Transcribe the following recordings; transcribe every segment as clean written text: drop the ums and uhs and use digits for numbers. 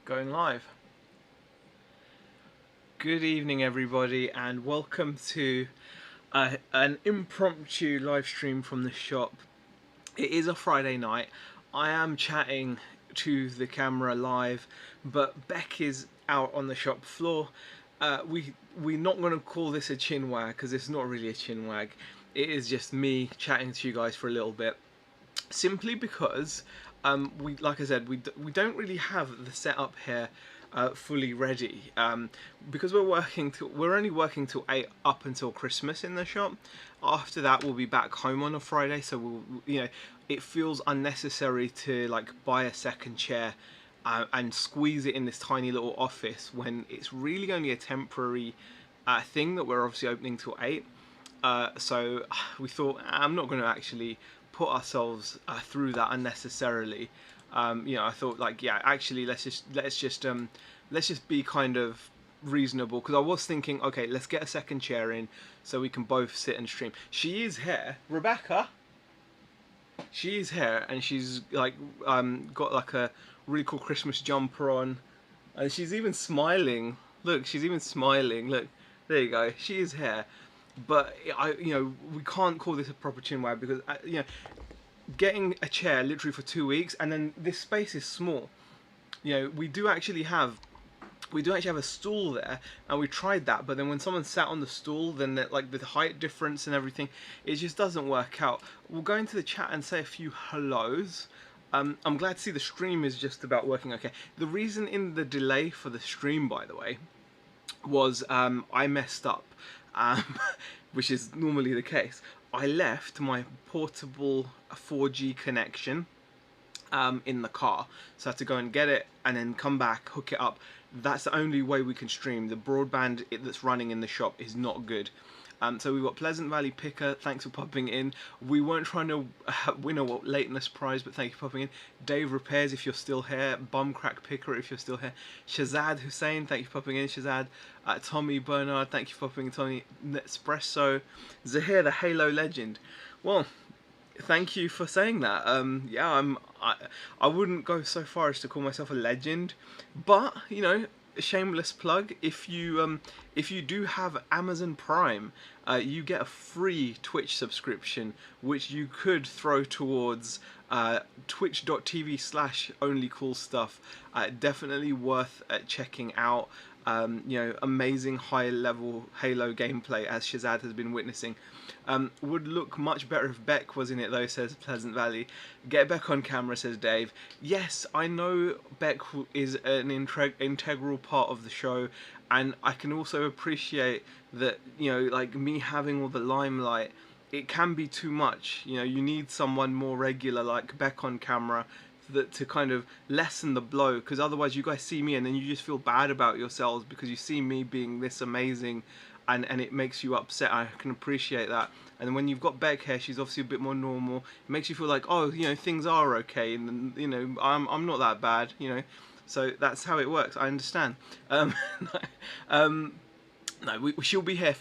Going live. Good evening, everybody, and welcome to an impromptu live stream from the shop. It is a Friday night. I am chatting to the camera live, but Beck is out on the shop floor. We're not going to call this a chin wag because it's not really a chin wag. It is just me chatting to you guys for a little bit, simply because we, like I said, we don't really have the setup here fully ready, because we're only working till 8 up until Christmas in the shop. After that we'll be back home on a Friday, so it feels unnecessary to like buy a second chair and squeeze it in this tiny little office when it's really only a temporary thing that we're obviously opening till 8. So we thought, I'm not going to actually put ourselves through that unnecessarily. I thought, like, yeah, actually let's just be kind of reasonable, because I was thinking, okay, let's get a second chair in so we can both sit and stream. She is here, Rebecca. She is here, and she's like got like a really cool Christmas jumper on, and she's even smiling. Look, she's even smiling. Look, there you go. She is here. But we can't call this a proper chin wag because getting a chair literally for 2 weeks, and then this space is small. We do actually have a stool there, and we tried that, but then when someone sat on the stool, then like the height difference and everything, it just doesn't work out. We'll go into the chat and say a few hellos. I'm glad to see the stream is just about working okay. The reason in the delay for the stream, by the way, was I messed up, which is normally the case. I left my portable 4G connection in the car, so I had to go and get it and then come back, hook it up. That's the only way we can stream. The broadband that's running in the shop is not good. So we've got Pleasant Valley Picker, thanks for popping in. We weren't trying to win a lateness prize, but thank you for popping in. Dave Repairs, if you're still here. Bumcrack Picker, if you're still here. Shazad Hussein, thank you for popping in, Shazad. Tommy Bernard, thank you for popping in, Tommy. Nespresso. Zahir, the Halo legend. Well, thank you for saying that. I wouldn't go so far as to call myself a legend, but a shameless plug. If you do have Amazon Prime, you get a free Twitch subscription, which you could throw towards twitch.tv/onlycoolstuff. Definitely worth checking out. Amazing high level Halo gameplay, as Shazad has been witnessing. Would look much better if Beck was in it though, says Pleasant Valley. Get Beck on camera, says Dave. Yes, I know Beck is an integral part of the show, and I can also appreciate that, like me having all the limelight, it can be too much. You need someone more regular like Beck on camera to kind of lessen the blow, because otherwise you guys see me and then you just feel bad about yourselves because you see me being this amazing, and it makes you upset. I can appreciate that. And when you've got Beck here, she's obviously a bit more normal. It makes you feel like, oh, things are okay, and I'm not that bad, So that's how it works. I understand. No, she'll be here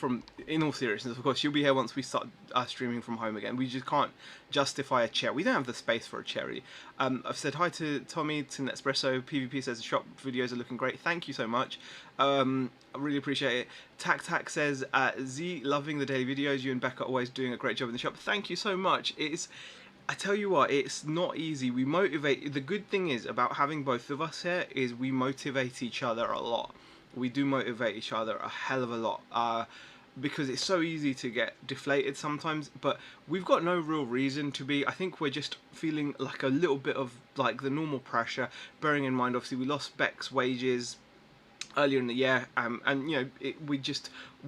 in all seriousness, of course, she'll be here once we start streaming from home again. We just can't justify a chair. We don't have the space for a chair. I've said hi to Tommy, to Nespresso. PvP says the shop videos are looking great. Thank you so much. I really appreciate it. Tac says, Z, loving the daily videos. You and Becca are always doing a great job in the shop. Thank you so much. I tell you what, it's not easy. We motivate. The good thing is about having both of us here is we motivate each other a lot. We do motivate each other a hell of a lot, because it's so easy to get deflated sometimes, but we've got no real reason to be. I think we're just feeling like a little bit of like the normal pressure, bearing in mind obviously we lost Beck's wages earlier in the year, and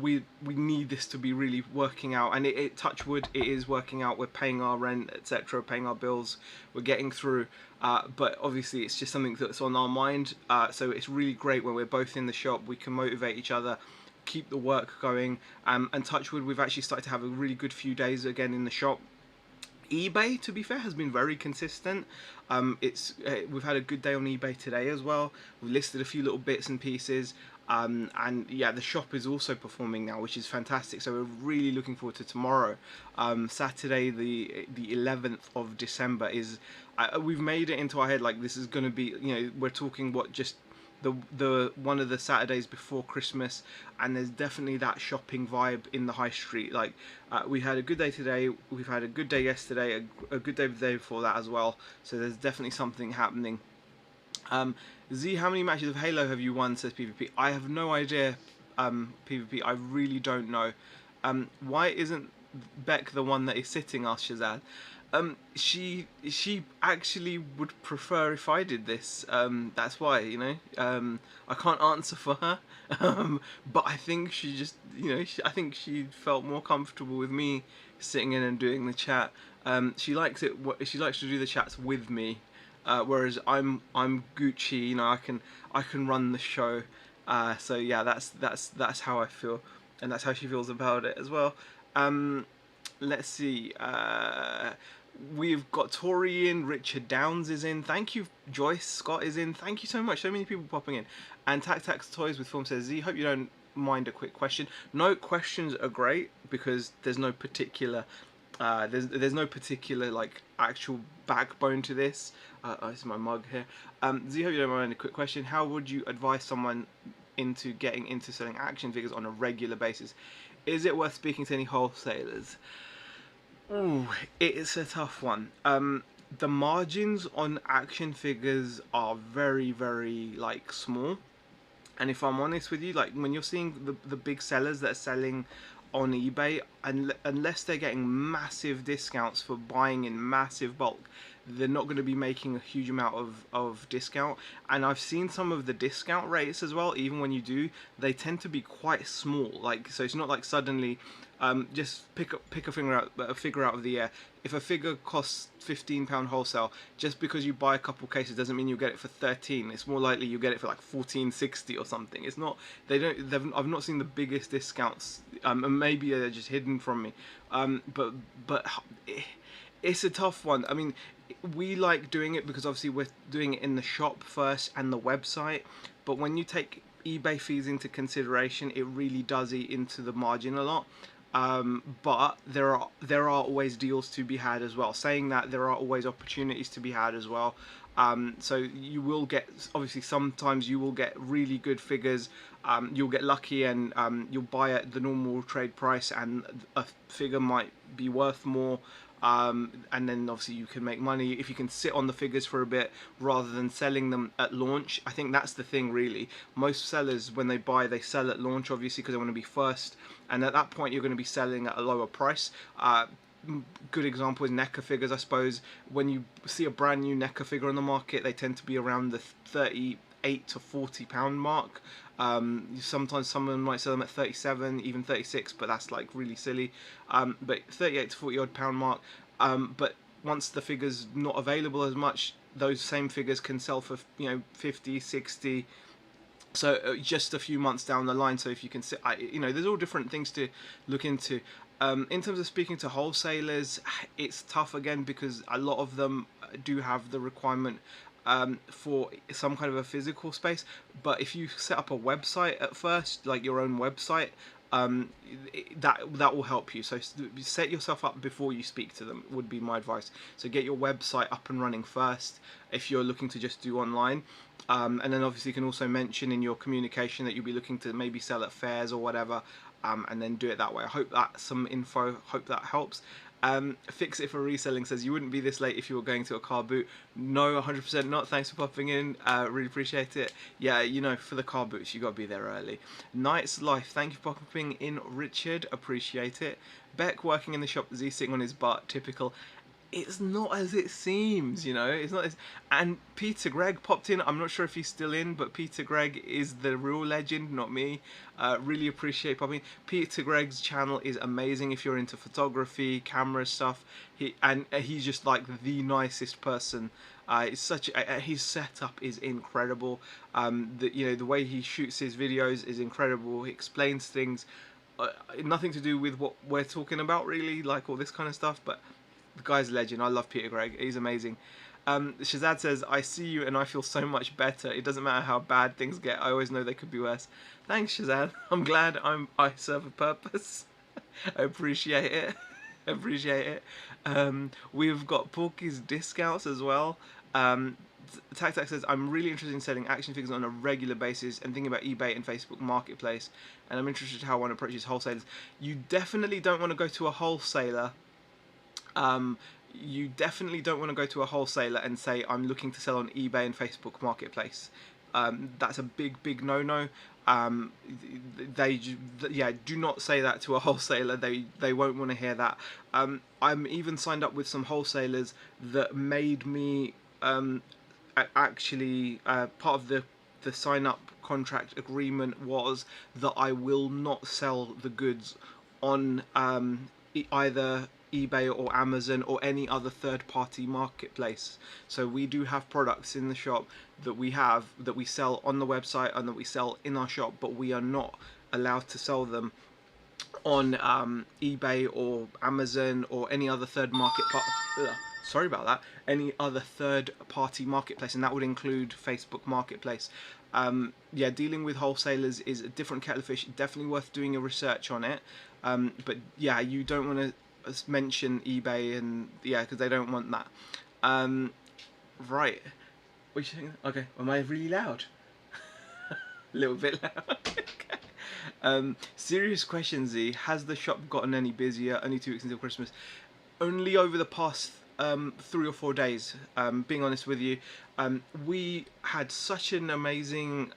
we need this to be really working out, and it touch wood, it is working out. We're paying our rent, etc., paying our bills, we're getting through, but obviously it's just something that's on our mind, so it's really great when we're both in the shop. We can motivate each other, keep the work going, and touch wood, we've actually started to have a really good few days again in the shop. eBay, to be fair, has been very consistent. We've had a good day on eBay today as well. We've listed a few little bits and pieces, and yeah, the shop is also performing now, which is fantastic. So we're really looking forward to tomorrow. Saturday, the 11th of December is. We've made it into our head like this is going to be. We're talking just the one of the Saturdays before Christmas, and there's definitely that shopping vibe in the high street. Like we had a good day today, we've had a good day yesterday, a good day the day before that as well. So there's definitely something happening. Z, how many matches of Halo have you won? Says PvP. I have no idea. PvP. I really don't know. Why isn't Beck the one that is sitting us, Shazad? She actually would prefer if I did this. That's why, you know. I can't answer for her. But I think she just, you know, I think she felt more comfortable with me sitting in and doing the chat. She likes it. She likes to do the chats with me. Whereas I'm Gucci, you know, I can run the show. So yeah, that's how I feel, and that's how she feels about it as well. Let's see. We've got Tori in, Richard Downs is in. Thank you, Joyce Scott is in. Thank you so much. So many people popping in. And Tac Tax Toys with Film says, Z, hope you don't mind a quick question. No, questions are great because there's no particular there's no particular like actual backbone to this. Oh, this is my mug here. Z, hope you don't mind a quick question. How would you advise someone into getting into selling action figures on a regular basis? Is it worth speaking to any wholesalers? Ooh, it's a tough one. The margins on action figures are very, very like small. And if I'm honest with you, like when you're seeing the big sellers that are selling on eBay, unless they're getting massive discounts for buying in massive bulk, they're not going to be making a huge amount of discount. And I've seen some of the discount rates as well, even when you do, they tend to be quite small. Like, so it's not like suddenly just pick a figure out of the air. If a figure costs £15 wholesale, just because you buy a couple cases doesn't mean you'll get it for 13. It's more likely you get it for like 14.60 or something. It's not. I've not seen the biggest discounts, and maybe they're just hidden from me. But it's a tough one. I mean, we like doing it because obviously we're doing it in the shop first and the website. But when you take eBay fees into consideration, it really does eat into the margin a lot. But there are always deals to be had as well. Saying that, there are always opportunities to be had as well. So you will get, obviously sometimes you will get really good figures. You'll get lucky and you'll buy at the normal trade price and a figure might be worth more. And then obviously you can make money if you can sit on the figures for a bit rather than selling them at launch. I think that's the thing really. Most sellers, when they buy, they sell at launch obviously because they want to be first, and at that point you're going to be selling at a lower price. Good example is NECA figures, I suppose. When you see a brand new NECA figure on the market, they tend to be around the £38 to £40 mark. Sometimes someone might sell them at 37, even 36, but that's like really silly. But 38 to 40 odd pound mark. But once the figure's not available as much, those same figures can sell for 50, 60. So just a few months down the line. So if you can, there's all different things to look into. In terms of speaking to wholesalers, it's tough again because a lot of them do have the requirement for some kind of a physical space. But if you set up a website at first, like your own website, that will help you. So set yourself up before you speak to them would be my advice. So get your website up and running first if you're looking to just do online. And then obviously you can also mention in your communication that you'll be looking to maybe sell at fairs or whatever, and then do it that way. I hope that's some info, hope that helps. Fix It for Reselling says, you wouldn't be this late if you were going to a car boot. No, 100% not. Thanks for popping in. Really appreciate it. Yeah, for the car boots, you got to be there early. Night's Life, thank you for popping in, Richard. Appreciate it. Beck working in the shop, Z sitting on his butt, typical. It's not as it seems, it's not as... And Peter Gregg popped in. I'm not sure if he's still in, but Peter Gregg is the real legend, not me. Really appreciate popping. Peter Gregg's channel is amazing if you're into photography, camera stuff. He's just like the nicest person. It's such his setup is incredible. The way he shoots his videos is incredible. He explains things, nothing to do with what we're talking about really, like all this kind of stuff, but the guy's a legend. I love Peter Gregg. He's amazing. Shazad says, I see you and I feel so much better. It doesn't matter how bad things get. I always know they could be worse. Thanks, Shazad. I'm glad I serve a purpose. I appreciate it. Appreciate it. We've got Porky's discounts as well. Tac says, I'm really interested in selling action figures on a regular basis and thinking about eBay and Facebook Marketplace, and I'm interested in how one approaches wholesalers. You definitely don't want to go to a wholesaler. You definitely don't want to go to a wholesaler and say, I'm looking to sell on eBay and Facebook Marketplace. That's a big no-no. Do not say that to a wholesaler. They won't want to hear that. I'm even signed up with some wholesalers that made me actually part of the sign up contract agreement was that I will not sell the goods on either eBay or Amazon or any other third-party marketplace. So we do have products in the shop that we sell on the website and that we sell in our shop, but we are not allowed to sell them on eBay or Amazon or any other sorry about that, any other third-party marketplace, and that would include Facebook Marketplace. Yeah, dealing with wholesalers is a different kettle of fish. Definitely worth doing a research on it. But yeah, you don't want to mention eBay, and yeah, because they don't want that. Right. What you think? Okay, am I really loud? A little bit loud. Okay. Serious question, Z. Has the shop gotten any busier? Only 2 weeks until Christmas. Only over the past 3 or 4 days. Being honest with you, we had such an amazing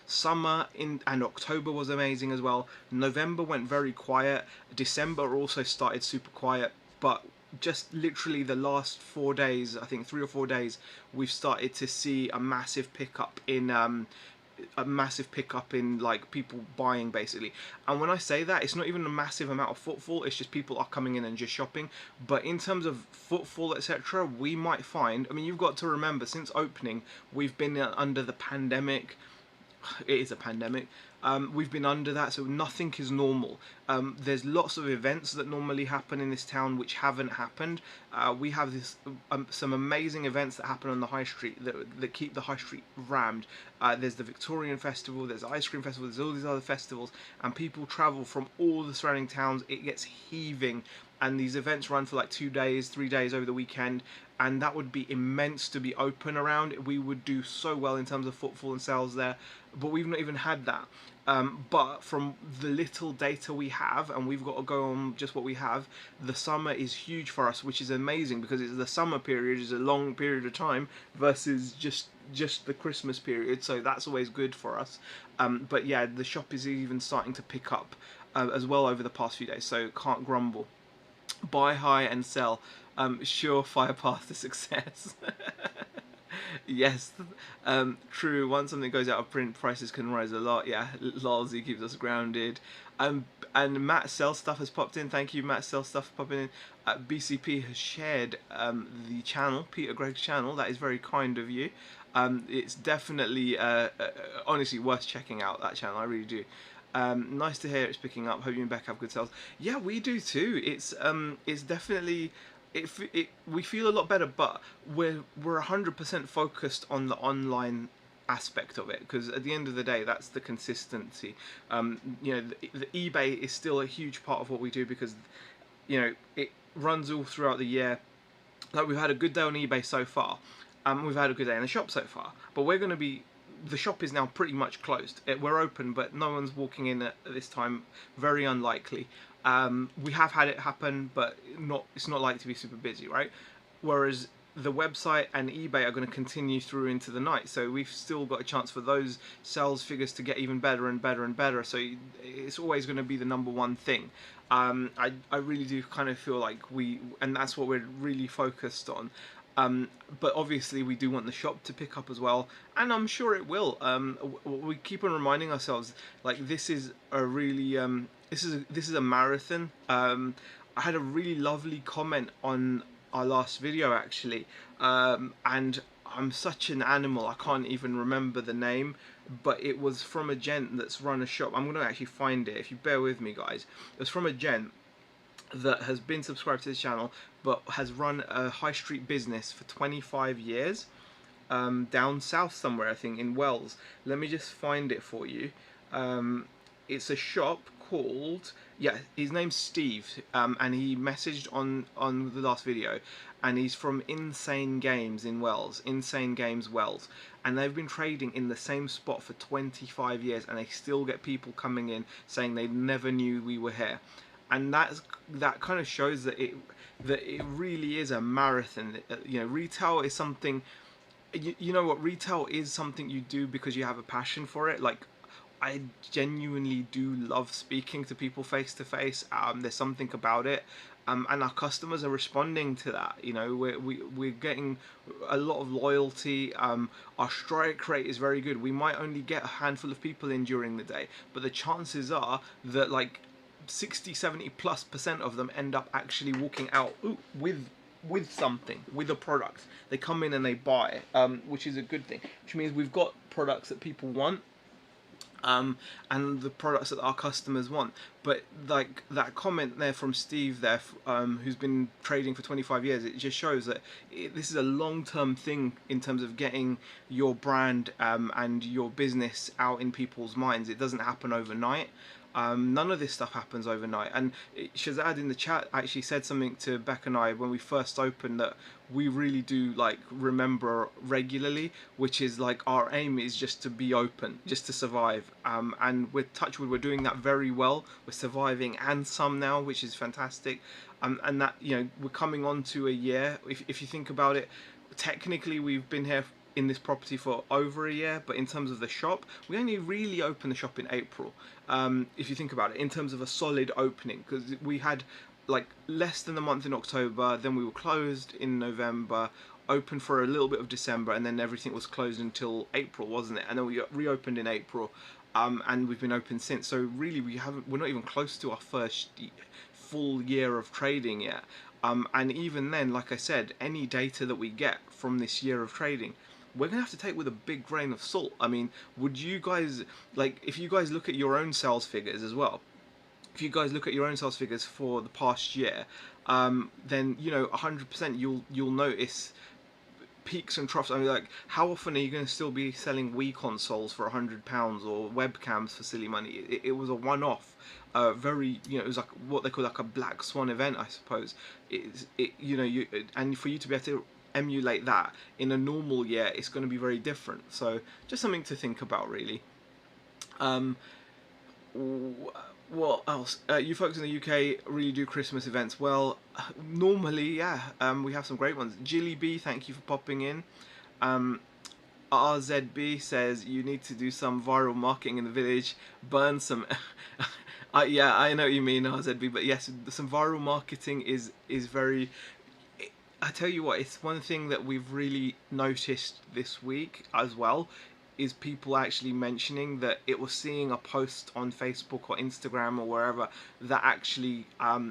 summer and October was amazing as well. November went very quiet. December also started super quiet, but just literally the last 4 days, I think 3 or 4 days, we've started to see a massive pickup in like people buying basically. And when I say that, it's not even a massive amount of footfall, it's just people are coming in and just shopping. But in terms of footfall, etc., we might find, I mean, you've got to remember, since opening we've been under the pandemic. It is a pandemic. We've been under that, so nothing is normal. There's lots of events that normally happen in this town which haven't happened. We have some amazing events that happen on the high street that keep the high street rammed. There's the Victorian Festival, there's the Ice Cream Festival, there's all these other festivals, and people travel from all the surrounding towns. It gets heaving, and these events run for like 2 days, 3 days over the weekend, and that would be immense to be open around. We would do so well in terms of footfall and sales there, but we've not even had that. But from the little data we have, and we've got to go on just what we have, the summer is huge for us, which is amazing because it's the summer period is a long period of time versus just the Christmas period, so that's always good for us. But yeah, the shop is even starting to pick up as well over the past few days, so can't grumble. Buy high and sell, surefire path to success. Yes, true. Once something goes out of print, prices can rise a lot. Yeah, Lolzy keeps us grounded. And Matt Sell Stuff has popped in. Thank you, Matt Sell Stuff, for popping in. BCP has shared the channel, Peter Gregg's channel. That is very kind of you. It's definitely, honestly, worth checking out that channel. I really do. Nice to hear it's picking up. Hope you and Beck have good sales. Yeah, we do too. It's definitely. We feel a lot better, but we're 100% focused on the online aspect of it, because at the end of the day, that's the consistency. You know, the eBay is still a huge part of what we do because, you know, it runs all throughout the year. Like, we've had a good day on eBay so far, we've had a good day in the shop so far, but we're going to be. The shop is now pretty much closed. We're open, but no one's walking in at this time. Very unlikely. We have had it happen, but it's not likely to be super busy, right? Whereas the website and eBay are going to continue through into the night, so we've still got a chance for those sales figures to get even better and better and better. So it's always going to be the number one thing. I really do kind of feel like and that's what we're really focused on. But obviously we do want the shop to pick up as well, and I'm sure it will. We keep on reminding ourselves, like, this is a really this is a marathon. I had a really lovely comment on our last video actually, and I'm such an animal, I can't even remember the name, but it was from a gent that's run a shop. I'm going to actually find it if you bear with me, guys. It was from a gent that has been subscribed to this channel but has run a high street business for 25 years down south somewhere, I think in Wells. Let me just find it for you. It's a shop called, yeah, his name's Steve, and he messaged on the last video, and he's from Insane Games in Wells, Insane Games Wells, and they've been trading in the same spot for 25 years, and they still get people coming in saying they never knew we were here, and that kind of shows that it really is a marathon. You know, retail is something. You know what? Retail is something you do because you have a passion for it. Like, I genuinely do love speaking to people face to face. There's something about it, and our customers are responding to that. You know, we're getting a lot of loyalty. Our strike rate is very good. We might only get a handful of people in during the day, but the chances are that like 60-70+% of them end up actually walking out with something, with a product. They come in and they buy, which is a good thing, which means we've got products that people want, and the products that our customers want. But like that comment there from Steve there, who's been trading for 25 years, it just shows that this is a long-term thing in terms of getting your brand and your business out in people's minds. It doesn't happen overnight. None of this stuff happens overnight. And Shazad in the chat actually said something to Beck and I when we first opened that we really do like remember regularly, which is like our aim is just to be open, just to survive. And with Touchwood, we're doing that very well. We're surviving and some now, which is fantastic. And that, you know, we're coming on to a year. If you think about it, technically we've been here in this property for over a year, but in terms of the shop, we only really opened the shop in April. If you think about it, in terms of a solid opening, because we had like less than a month in October, then we were closed in November, open for a little bit of December, and then everything was closed until April, wasn't it? And then we reopened in April, and we've been open since. So really, we're not even close to our first full year of trading yet. And even then, like I said, any data that we get from this year of trading, we're gonna have to take with a big grain of salt. I mean, would you guys, like, if you guys look at your own sales figures as well, if you guys look at your own sales figures for the past year, then you know 100% you'll notice peaks and troughs. I mean, like, how often are you going to still be selling Wii consoles for £100 or webcams for silly money? It was a one-off, very, you know, it was like what they call like a black swan event, I suppose. You know, and for you to be able to emulate that in a normal year, it's going to be very different. So just something to think about, really. What else? You folks in the UK really do Christmas events well. Normally, yeah. We have some great ones. Jilly B, thank you for popping in. RZB says you need to do some viral marketing in the village. Burn some. Yeah, I know what you mean, RZB. But yes, some viral marketing is very. I tell you what, it's one thing that we've really noticed this week as well, is people actually mentioning that it was seeing a post on Facebook or Instagram or wherever that actually,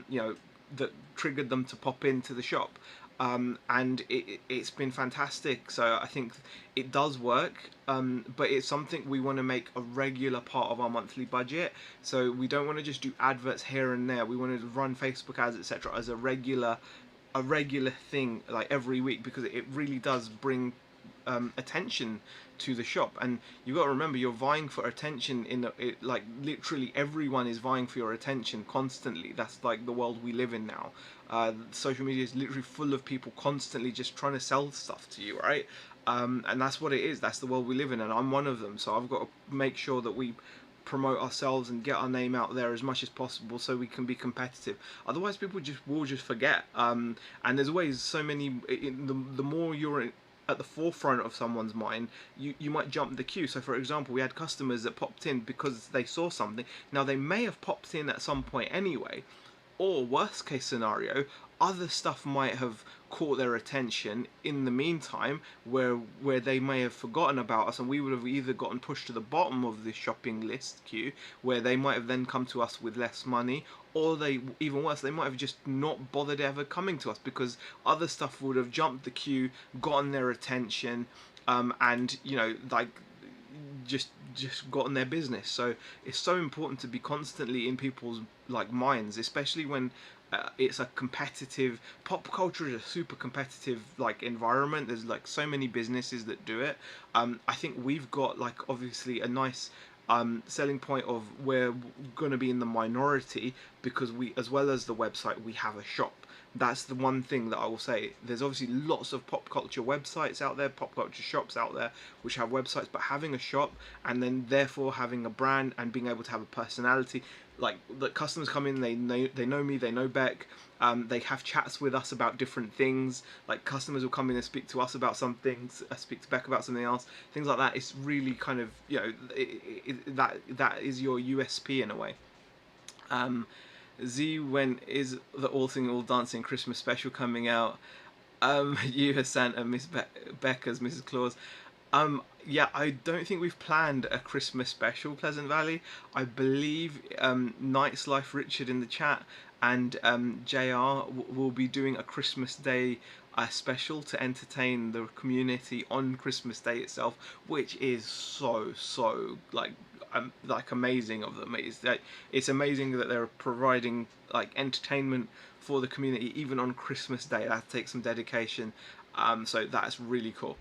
you know, that triggered them to pop into the shop. And it's been fantastic. So I think it does work, but it's something we want to make a regular part of our monthly budget. So we don't want to just do adverts here and there. We want to run Facebook ads, etc., as a regular thing, like every week, because it really does bring attention to the shop. And you've got to remember, you're vying for attention like literally everyone is vying for your attention constantly. That's like the world we live in now. Social media is literally full of people constantly just trying to sell stuff to you, right? And that's what it is. That's the world we live in, and I'm one of them. So I've got to make sure that we promote ourselves and get our name out there as much as possible so we can be competitive. Otherwise, people will just forget. And there's always so many. The more you're at the forefront of someone's mind, you might jump the queue. So for example, we had customers that popped in because they saw something. Now they may have popped in at some point anyway, or worst case scenario, other stuff might have caught their attention in the meantime, where they may have forgotten about us, and we would have either gotten pushed to the bottom of the shopping list queue, where they might have then come to us with less money, or they, even worse, they might have just not bothered ever coming to us because other stuff would have jumped the queue, gotten their attention, and you know, like just gotten their business. So it's so important to be constantly in people's like minds, especially when it's a competitive, pop culture is a super competitive like environment. There's like so many businesses that do it. I think we've got like obviously a nice selling point of we're going to be in the minority because we, as well as the website, we have a shop. That's the one thing that I will say. There's obviously lots of pop culture websites out there, pop culture shops out there, which have websites, but having a shop and then therefore having a brand and being able to have a personality, like the customers come in, they know me, they know Beck, they have chats with us about different things. Like customers will come in and speak to us about some things, speak to Beck about something else, things like that. It's really kind of, you know, that is your USP in a way. Um, Z, when is the All Singing All Dancing Christmas special coming out? You as Santa, Beck as Mrs. Claus. Yeah, I don't think we've planned a Christmas special, Pleasant Valley. I believe Night's Life Richard in the chat and JR will be doing a Christmas Day special to entertain the community on Christmas Day itself, which is so like amazing of them. It's amazing that they're providing like entertainment for the community even on Christmas Day. That takes some dedication. So that's really cool.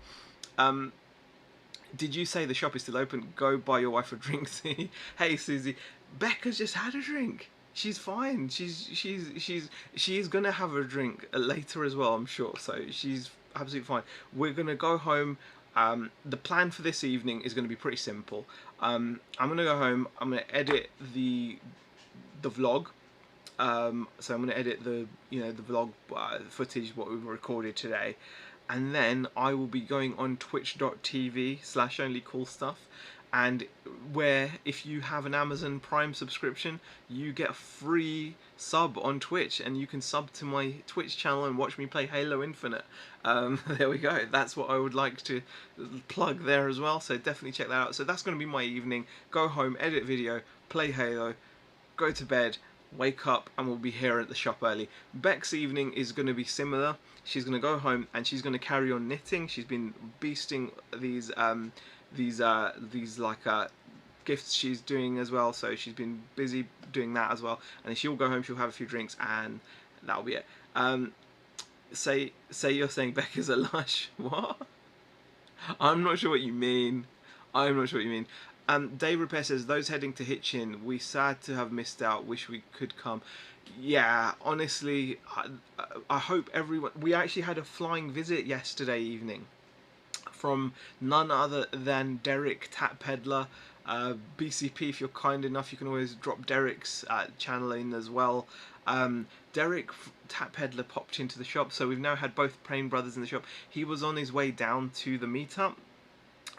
Did you say the shop is still open? Go buy your wife a drink. See, hey Susie, Becca's just had a drink. She's fine. She's gonna have a drink later as well, I'm sure. So she's absolutely fine. We're gonna go home. The plan for this evening is going to be pretty simple. I'm going to go home. I'm going to edit the vlog. So I'm going to edit the the vlog footage what we've recorded today, and then I will be going on twitch.tv/onlycoolstuff, and where if you have an Amazon Prime subscription you get a free sub on Twitch and you can sub to my Twitch channel and watch me play Halo Infinite. There we go, that's what I would like to plug there as well, so definitely check that out. So that's going to be my evening. Go home, edit video, play Halo, go to bed, wake up, and we'll be here at the shop early. Beck's evening is going to be similar. She's going to go home and she's going to carry on knitting. She's been beasting these gifts she's doing as well, so she's been busy doing that as well. And then she'll go home, she'll have a few drinks, and that'll be it. Say you're saying Beck is a lush. What? I'm not sure what you mean. I'm not sure what you mean. Dave Repair says, those heading to HitChin, we sad to have missed out, wish we could come. Yeah, honestly, I hope everyone... We actually had a flying visit yesterday evening from none other than Derek Tat Peddler. BCP, if you're kind enough, you can always drop Derek's channel in as well. Derek Tat Peddler popped into the shop, so we've now had both Prain brothers in the shop. He was on his way down to the meetup,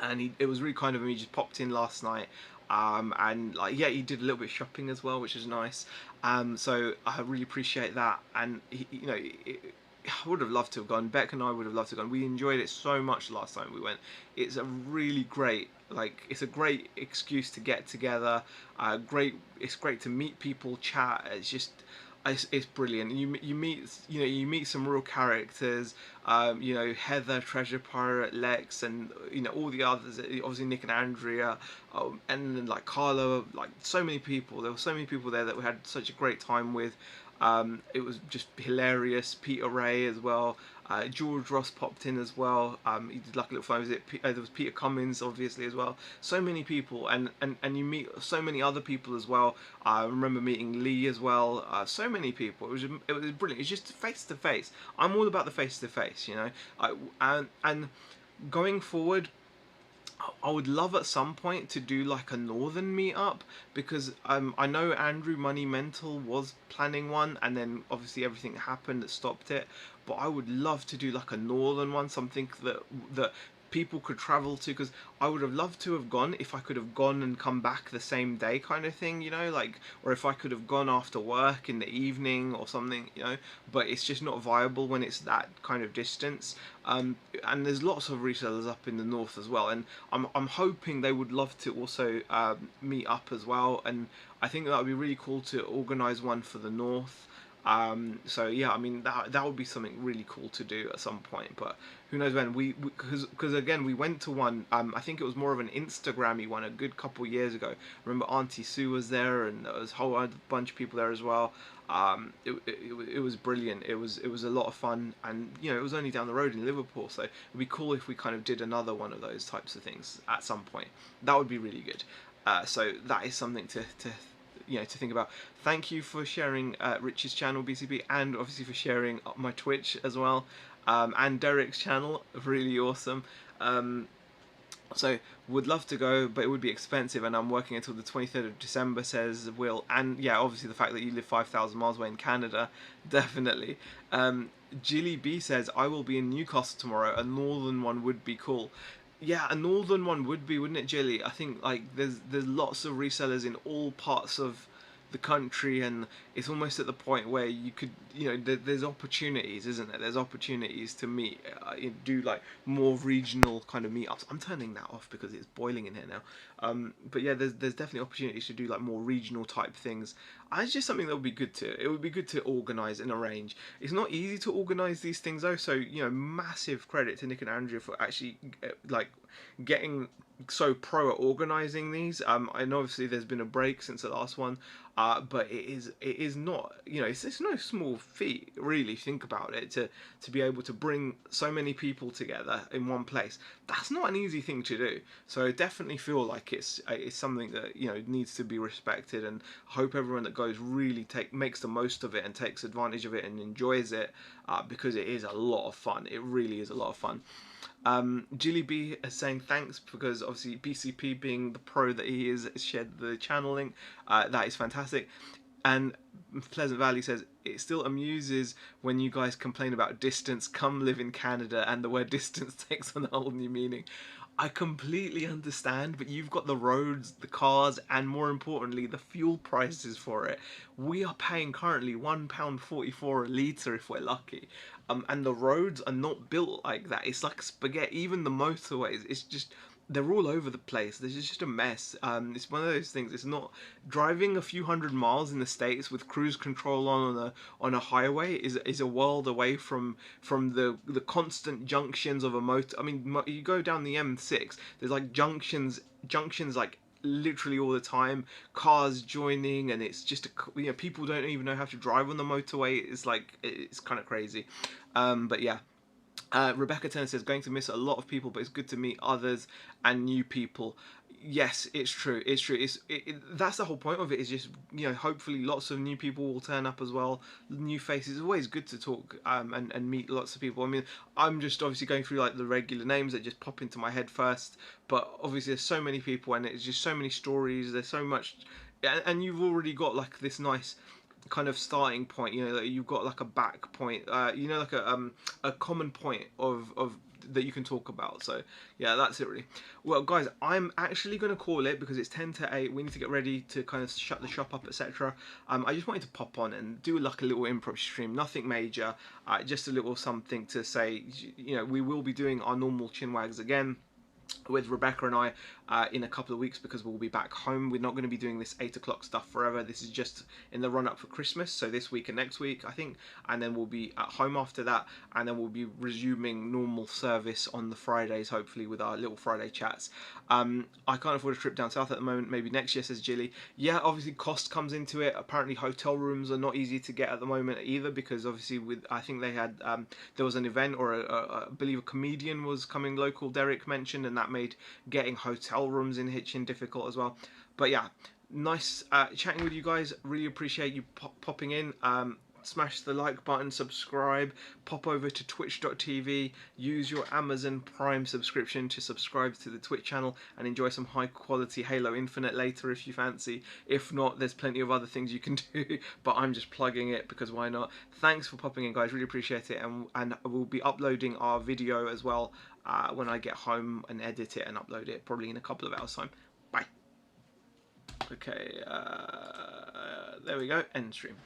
and it was really kind of him. He just popped in last night, and like, yeah, he did a little bit of shopping as well, which is nice. So I really appreciate that. And he, I would have loved to have gone. Beck and I would have loved to have gone. We enjoyed it so much last time we went. It's a really great, it's a great excuse to get together. It's great to meet people, chat. It's just, it's brilliant. You meet some real characters. Heather, Treasure Pirate, Lex, and all the others. Obviously Nick and Andrea, and then like Carlo. Like so many people. There were so many people there that we had such a great time with. It was just hilarious. Peter Ray as well. George Ross popped in as well. He did like a little fun visit. There was Peter Cummins obviously as well. So many people, and you meet so many other people as well. I remember meeting Lee as well. So many people. It was brilliant. It's just face to face. I'm all about the face to face. And going forward, I would love at some point to do like a northern meetup, because I know Andrew Money Mental was planning one, and then obviously everything happened that stopped it. But I would love to do like a northern one, something that people could travel to, because I would have loved to have gone if I could have gone and come back the same day kind of thing, or if I could have gone after work in the evening or something, but it's just not viable when it's that kind of distance. And there's lots of resellers up in the north as well, and I'm hoping they would love to also meet up as well, and I think that would be really cool to organise one for the north. So yeah, I mean that would be something really cool to do at some point, but who knows when. Because again, we went to one, I think it was more of an Instagrammy one a good couple years ago. Remember Auntie Sue was there, and there was a whole other bunch of people there as well. It was brilliant. It was a lot of fun, and it was only down the road in Liverpool, so it'd be cool if we kind of did another one of those types of things at some point. That would be really good. So that is something to to think about. Thank you for sharing Rich's channel, BCP, and obviously for sharing my Twitch as well, and Derek's channel. Really awesome. So would love to go, but it would be expensive, and I'm working until the 23rd of December, says Will. And yeah, obviously the fact that you live 5,000 miles away in Canada, definitely. Jilly B says, I will be in Newcastle tomorrow. A northern one would be cool. Yeah, a northern one would be, wouldn't it, Jilly? I think like there's lots of resellers in all parts of the country, and it's almost at the point where you could, there's opportunities, isn't there? There's opportunities to meet, do like more regional kind of meetups. I'm turning that off because it's boiling in here now. But yeah, there's definitely opportunities to do like more regional type things. And it's just something that would be good to. It would be good to organise and arrange. It's not easy to organise these things though. So massive credit to Nick and Andrea for actually like getting so pro at organising these. And obviously there's been a break since the last one, but it is not, it's no small feat really. Think about it, to be able to bring so many people together in one place. That's not an easy thing to do. So I definitely feel like it's something that needs to be respected, and I hope everyone that goes really makes the most of it and takes advantage of it and enjoys it, because it is a lot of fun. It really is a lot of fun. Jilly B is saying thanks because obviously BCP, being the pro that he is, shared the channel link. That is fantastic. And Pleasant Valley says, it still amuses when you guys complain about distance. Come live in Canada and the word distance takes on a whole new meaning. I completely understand, but you've got the roads, the cars, and more importantly, the fuel prices for it. We are paying currently £1.44 a litre if we're lucky. And the roads are not built like that. It's like spaghetti. Even the motorways, it's just, they're all over the place. There's just a mess. It's one of those things. It's not driving a few hundred miles in the States with cruise control on a highway is a world away from the constant junctions of a motor. I mean, you go down the M6. There's like junctions like literally all the time, cars joining, and it's just people don't even know how to drive on the motorway. It's like, it's kind of crazy. But yeah, Rebecca Turner says, going to miss a lot of people, but it's good to meet others and new people. Yes, it's true. It's true. That's the whole point of it. Is just hopefully lots of new people will turn up as well. New faces. It's always good to talk and meet lots of people. I mean, I'm just obviously going through like the regular names that just pop into my head first, but obviously there's so many people and it's just so many stories. There's so much, and you've already got like this nice kind of starting point. That you've got like a back point. Like a common point of that you can talk about. So yeah, that's it really. Well guys, I'm actually going to call it because it's 10 to 8. We need to get ready to kind of shut the shop up, etc. I just wanted to pop on and do like a little improv stream, nothing major, just a little something to say. We will be doing our normal chinwags again with Rebecca and I in a couple of weeks, because we'll be back home. We're not going to be doing this 8 o'clock stuff forever. This is just in the run up for Christmas, so this week and next week I think, and then we'll be at home after that, and then we'll be resuming normal service on the Fridays, hopefully, with our little Friday chats. I can't afford a trip down south at the moment, maybe next year, says Jilly. Yeah, obviously cost comes into it. Apparently hotel rooms are not easy to get at the moment either, because obviously I think they had there was an event, or I believe a comedian was coming local, Derek mentioned, and that made getting hotel rooms in HitChin difficult as well. But yeah, nice chatting with you guys. Really appreciate you popping in. Smash the like button, subscribe, pop over to twitch.tv, use your Amazon Prime subscription to subscribe to the Twitch channel and enjoy some high quality Halo Infinite later if you fancy. If not, there's plenty of other things you can do, but I'm just plugging it because why not. Thanks for popping in guys, really appreciate it, and we'll be uploading our video as well when I get home and edit it and upload it, probably in a couple of hours time. Bye. Okay, there we go, end stream.